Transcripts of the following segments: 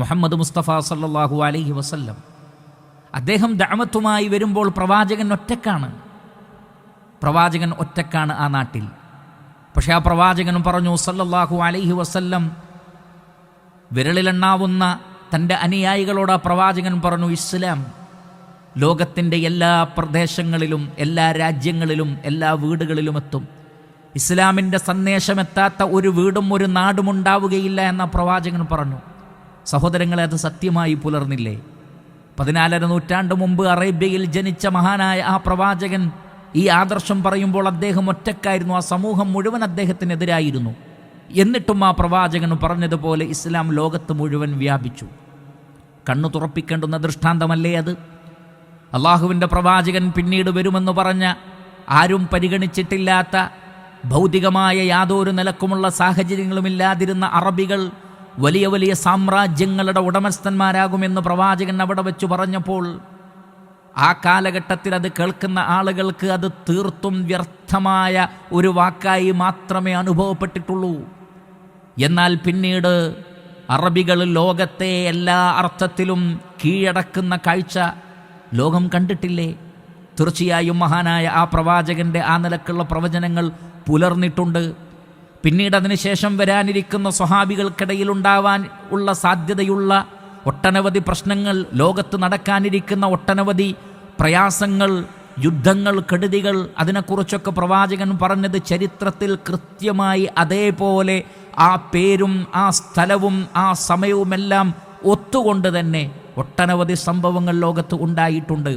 മുഹമ്മദ് മുസ്തഫ സല്ലല്ലാഹു അലൈഹി വസല്ലം. അദ്ദേഹം ദഅവത്തുമായി വരുമ്പോൾ പ്രവാചകൻ ഒറ്റക്കാണ് ആ നാട്ടിൽ. പക്ഷേ ആ പ്രവാചകൻ പറഞ്ഞു സല്ലല്ലാഹു അലൈഹി വസല്ലം, വിരളിലെണ്ണാവുന്ന തൻ്റെ അനുയായികളോട് ആ പ്രവാചകൻ പറഞ്ഞു, ഇസ്ലാം ലോകത്തിൻ്റെ എല്ലാ പ്രദേശങ്ങളിലും എല്ലാ രാജ്യങ്ങളിലും എല്ലാ വീടുകളിലും എത്തും. ഇസ്ലാമിൻ്റെ സന്ദേശമെത്താത്ത ഒരു വീടും ഒരു നാടും ഉണ്ടാവുകയില്ല എന്ന പ്രവാചകൻ പറഞ്ഞു. സഹോദരങ്ങളെ, അത് സത്യമായി പുലർന്നില്ലേ? 14ാം നൂറ്റാണ്ട് മുമ്പ് അറേബ്യയിൽ ജനിച്ച മഹാനായ ആ പ്രവാചകൻ ഈ ആദർശം പറയുമ്പോൾ അദ്ദേഹം ഒറ്റക്കായിരുന്നു. ആ സമൂഹം മുഴുവൻ അദ്ദേഹത്തിനെതിരായിരുന്നു. എന്നിട്ടും ആ പ്രവാചകൻ പറഞ്ഞതുപോലെ ഇസ്ലാം ലോകത്ത് മുഴുവൻ വ്യാപിച്ചു. കണ്ണു തുറപ്പിക്കേണ്ടുന്ന ദൃഷ്ടാന്തമല്ലേ അത്? അള്ളാഹുവിൻ്റെ പ്രവാചകൻ പിന്നീട് വരുമെന്ന് പറഞ്ഞ ആരും പരിഗണിച്ചിട്ടില്ലാത്ത ഭൗതികമായ യാതൊരു നിലക്കുമുള്ള സാഹചര്യങ്ങളുമില്ലാതിരുന്ന അറബികൾ വലിയ വലിയ സാമ്രാജ്യങ്ങളുടെ ഉടമസ്ഥന്മാരാകുമെന്ന് പ്രവാചകൻ അവിടെ വെച്ച് പറഞ്ഞപ്പോൾ ആ കാലഘട്ടത്തിൽ അത് കേൾക്കുന്ന ആളുകൾക്ക് അത് തീർത്തും വ്യർത്ഥമായ ഒരു വാക്കായി മാത്രമേ അനുഭവപ്പെട്ടിട്ടുള്ളൂ. എന്നാൽ പിന്നീട് അറബികൾ ലോകത്തെ എല്ലാ അർത്ഥത്തിലും കീഴടക്കുന്ന കാഴ്ച ലോകം കണ്ടിട്ടില്ലേ? തീർച്ചയായും മഹാനായ ആ പ്രവാചകൻ്റെ ആ നിലക്കുള്ള പ്രവചനങ്ങൾ പുലർന്നിട്ടുണ്ട്. പിന്നീട് അതിനുശേഷം വരാനിരിക്കുന്ന സ്വഹാബികൾക്കിടയിൽ ഉണ്ടാവാൻ ഉള്ള സാധ്യതയുള്ള ഒട്ടനവധി പ്രശ്നങ്ങൾ, ലോകത്ത് നടക്കാനിരിക്കുന്ന ഒട്ടനവധി പ്രയാസങ്ങൾ, യുദ്ധങ്ങൾ, കെടുതികൾ, അതിനെക്കുറിച്ചൊക്കെ പ്രവാചകൻ പറഞ്ഞത് ചരിത്രത്തിൽ കൃത്യമായി അതേപോലെ ആ പേരും ആ സ്ഥലവും ആ സമയവുമെല്ലാം ഒത്തുകൊണ്ട് തന്നെ ഒട്ടനവധി സംഭവങ്ങൾ ലോകത്ത് ഉണ്ടായിട്ടുണ്ട്.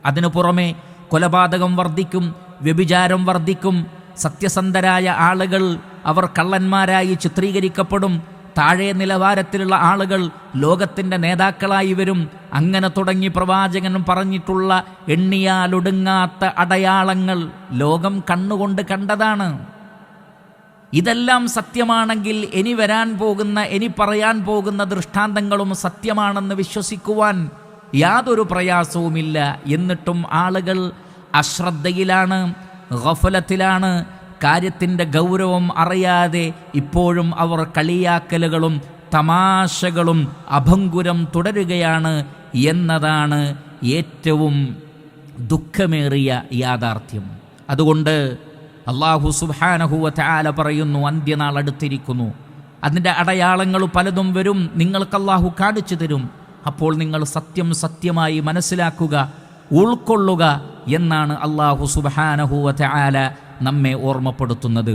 അതിനു പുറമെ കൊലപാതകം വർദ്ധിക്കും, വ്യഭിചാരം വർദ്ധിക്കും, സത്യസന്ധരായ ആളുകൾ അവർ കള്ളന്മാരായി ചിത്രീകരിക്കപ്പെടും, താഴെ നിലവാരത്തിലുള്ള ആളുകൾ ലോകത്തിൻ്റെ നേതാക്കളായി വരും. അങ്ങനെ തുടങ്ങി പ്രവാചകൻ പറഞ്ഞിട്ടുള്ള എണ്ണിയാലൊടുങ്ങാത്ത അടയാളങ്ങൾ ലോകം കണ്ണുകൊണ്ട് കണ്ടതാണ്. ഇതെല്ലാം സത്യമാണെങ്കിൽ ഇനി പറയാൻ പോകുന്ന ദൃഷ്ടാന്തങ്ങളും സത്യമാണെന്ന് വിശ്വസിക്കുവാൻ യാതൊരു പ്രയാസവുമില്ല. എന്നിട്ടും ആളുകൾ അശ്രദ്ധയിലാണ്, ഗഫലത്തിലാണ്, കാര്യത്തിൻ്റെ ഗൗരവം അറിയാതെ ഇപ്പോഴും അവർ കളിയാക്കലുകളും തമാശകളും അഭംഗുരം തുടരുകയാണ് എന്നതാണ് ഏറ്റവും ദുഃഖമേറിയ യാഥാർത്ഥ്യം. അതുകൊണ്ട് അല്ലാഹു സുബ്ഹാനഹു വ തആല പറയുന്നു, അന്ത്യനാൾ അടുത്തിരിക്കുന്നു, അതിൻ്റെ അടയാളങ്ങൾ പലതും വരും, നിങ്ങൾക്ക് അല്ലാഹു കാണിച്ചു തരും. അപ്പോൾ നിങ്ങൾ സത്യം സത്യമായി മനസ്സിലാക്കുക, ഉൾക്കൊള്ളുക എന്നാണ് അല്ലാഹു സുബ്ഹാനഹു വ തആല നമ്മെ ഓർമ്മപ്പെടുത്തുന്നത്.